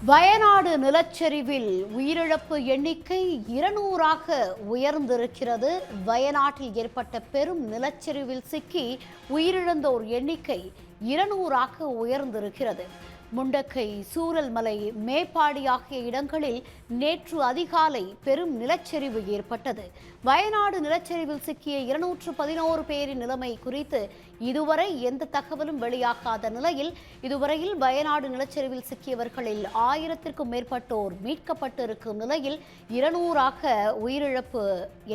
வயநாடு நிலச்சரிவில் உயிரிழப்பு எண்ணிக்கை 200ஆக உயர்ந்திருக்கிறது. வயநாட்டில் ஏற்பட்ட பெரும் நிலச்சரிவில் சிக்கி உயிரிழந்தோர் எண்ணிக்கை 200ஆக உயர்ந்திருக்கிறது. முண்டக்கை, சூரல்மலை, மேப்பாடி ஆகிய இடங்களில் நேற்று அதிகாலை பெரும் நிலச்சரிவு ஏற்பட்டது. வயநாடு நிலச்சரிவில் சிக்கிய 211 பேரின் நிலைமை குறித்து இதுவரை எந்த தகவலும் வெளியாகாத நிலையில் இதுவரையில் வயநாடு நிலச்சரிவில் சிக்கியவர்களில் 1000க்கும் மேற்பட்டோர் மீட்கப்பட்டிருக்கும் நிலையில் 200ஆக உயிரிழப்பு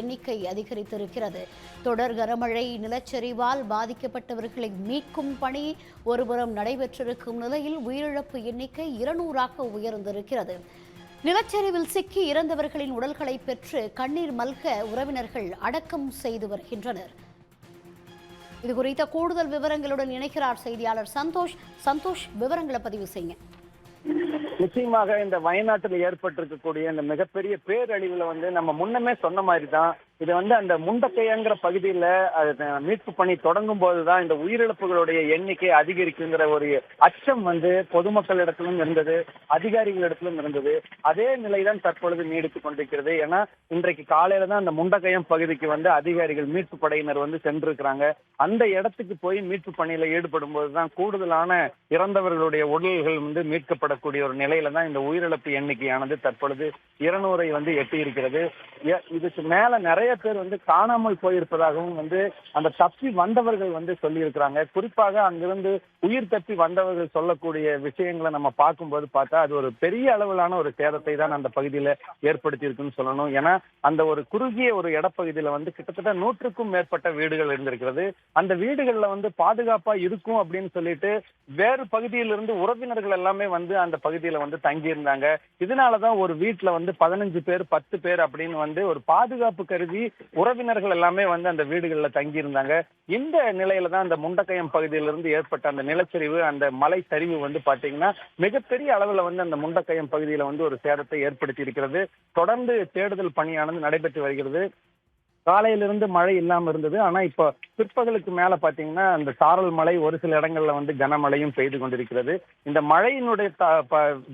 எண்ணிக்கை அதிகரித்திருக்கிறது. தொடர் கனமழை, நிலச்சரிவால் பாதிக்கப்பட்டவர்களை மீட்கும் பணி ஒருபுறம் நடைபெற்றிருக்கும் நிலையில் உயிரிழப்பு எண்ணிக்கை 200ஆக உயர்ந்திருக்கிறது. நிலச்சரிவில் சிக்கி இறந்தவர்களின் உடல்களை பெற்று கண்ணீர் மல்க உறவினர்கள் அடக்கம் செய்து வருகின்றனர். இது குறித்த கூடுதல் விவரங்களுடன் இணைக்கிறார் செய்தியாளர் சந்தோஷ். விவரங்களை பதிவு செய்யுங்க. நிச்சயமாக இந்த வயநாட்டில் ஏற்பட்டிருக்கக்கூடிய இந்த மிகப்பெரிய பேரழிவுல நம்ம முன்னமே சொன்ன மாதிரி தான் இது அந்த முண்டக்கைங்கிற பகுதியில மீட்பு பணி தொடங்கும் போதுதான் இந்த உயிரிழப்புகளுடைய எண்ணிக்கை அதிகரிக்குங்கிற ஒரு அச்சம் பொதுமக்களிடத்திலும் இருந்தது, அதிகாரிகளிடத்திலும் இருந்தது. அதே நிலைதான் தற்பொழுது நீடித்துக் கொண்டிருக்கிறது. ஏன்னா இன்றைக்கு காலையில தான் அந்த முண்டக்கையம் பகுதிக்கு அதிகாரிகள் மீட்பு படையினர் சென்றிருக்கிறாங்க. அந்த இடத்துக்கு போய் மீட்பு பணியில ஈடுபடும் போதுதான் கூடுதலான இறந்தவர்களுடைய உடல்கள் மீட்கப்படக்கூடிய ஒரு நிலையில தான் இந்த உயிரிழப்பு எண்ணிக்கையானது தற்பொழுது 200ஐ எட்டி இருக்கிறது. இதுக்கு மேல நிறைய பேர் காணாமல் போயிருப்பதாகவும் அந்த தப்பி வந்தவர்கள் சொல்லி இருக்கிறாங்க. குறிப்பாக அங்கிருந்து உயிர் தப்பி வந்தவர்கள் சொல்லக்கூடிய விஷயங்களை நம்ம பார்க்கும்போது பார்த்தா அது ஒரு பெரிய அளவிலான ஒரு சேதத்தை தான் அந்த பகுதியில ஏற்படுத்தி இருக்குன்னு சொல்லணும். ஏன்னா அந்த ஒரு குறுகிய ஒரு இடப்பகுதியில கிட்டத்தட்ட 100க்கும் மேற்பட்ட வீடுகள் இருந்திருக்கிறது. அந்த வீடுகள்ல பாதுகாப்பா இருக்கும் அப்படின்னு சொல்லிட்டு வேறு பகுதியிலிருந்து உறவினர்கள் எல்லாமே அந்த பகுதியில தங்கி இருந்தாங்க. இதனாலதான் ஒரு வீட்டுல 15 பேர் 10 பேர் அப்படின்னு ஒரு பாதுகாப்பு கருதி உறவினர்கள் எல்லாமே அந்த வீடுகள்ல தங்கி இருந்தாங்க. இந்த நிலையில தான் அந்த முண்டக்கயம் பகுதியிலிருந்து ஏற்பட்ட அந்த நிலச்சரிவு, அந்த மலை சரிவு பாத்தீங்கன்னா மிகப்பெரிய அளவுல அந்த முண்டக்கயம் பகுதியில ஒரு சேதத்தை ஏற்படுத்தி இருக்கிறது. தொடர்ந்து தேடுதல் பணியானது நடைபெற்று வருகிறது. காலையிலிருந்து மழை இல்லாம இருந்தது. ஆனா இப்ப பிற்பகலுக்கு மேல பாத்தீங்கன்னா அந்த சாரல் மழை, ஒரு சில இடங்கள்ல கனமழையும் பெய்து கொண்டிருக்கிறது. இந்த மழையினுடைய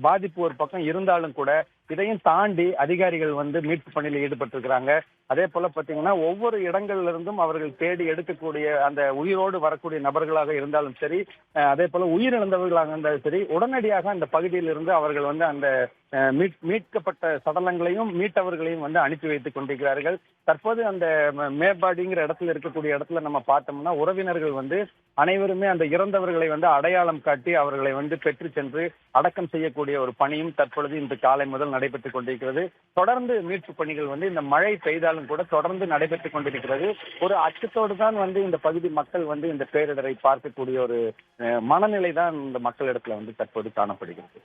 பாதிப்பு ஒரு பக்கம் இருந்தாலும் கூட இதையும் தாண்டி அதிகாரிகள் மீட்பு பணியில் ஈடுபட்டிருக்கிறாங்க. அதே போல பாத்தீங்கன்னா ஒவ்வொரு இடங்கள்ல இருந்தும் அவர்கள் தேடி எடுக்கக்கூடிய அந்த உயிரோடு வரக்கூடிய நபர்களாக இருந்தாலும் சரி, அதே போல உயிரிழந்தவர்களாக இருந்தாலும் சரி, உடனடியாக அந்த பகுதியில் இருந்து அவர்கள் அந்த மீட்கப்பட்ட சடலங்களையும் மீட்டவர்களையும் அனுப்பி வைத்துக் கொண்டிருக்கிறார்கள். தற்போது அந்த மேப்பாடிங்கிற இடத்துல இருக்கக்கூடிய இடத்துல நம்ம பார்த்தோம்னா உறவினர்கள் அனைவருமே அந்த இறந்தவர்களை அடையாளம் காட்டி அவர்களை பெற்று சென்று அடக்கம் செய்யக்கூடிய ஒரு பணியும் தற்பொழுது இன்று காலை முதல் நடைபெற்றுக் கொண்டிருக்கிறது. தொடர்ந்து மீட்பு பணிகள் இந்த மழை பெய்தாலும் கூட தொடர்ந்து நடைபெற்றுக் கொண்டிருக்கிறது. ஒரு அச்சத்தோடு தான் இந்த பகுதி மக்கள் இந்த பேரிடரை பார்க்கக்கூடிய ஒரு மனநிலை தான் இந்த மக்களிடத்துல தற்போது காணப்படுகிறது.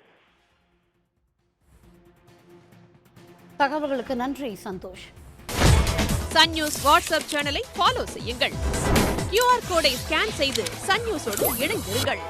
தகவல்களுக்கு நன்றி சந்தோஷ். சன் நியூஸ் வாட்ஸ்அப் சேனலை ஃபாலோ செய்யுங்கள். QR கோடை ஸ்கேன் செய்து சன் நியூஸோடு இணைந்திருங்கள்.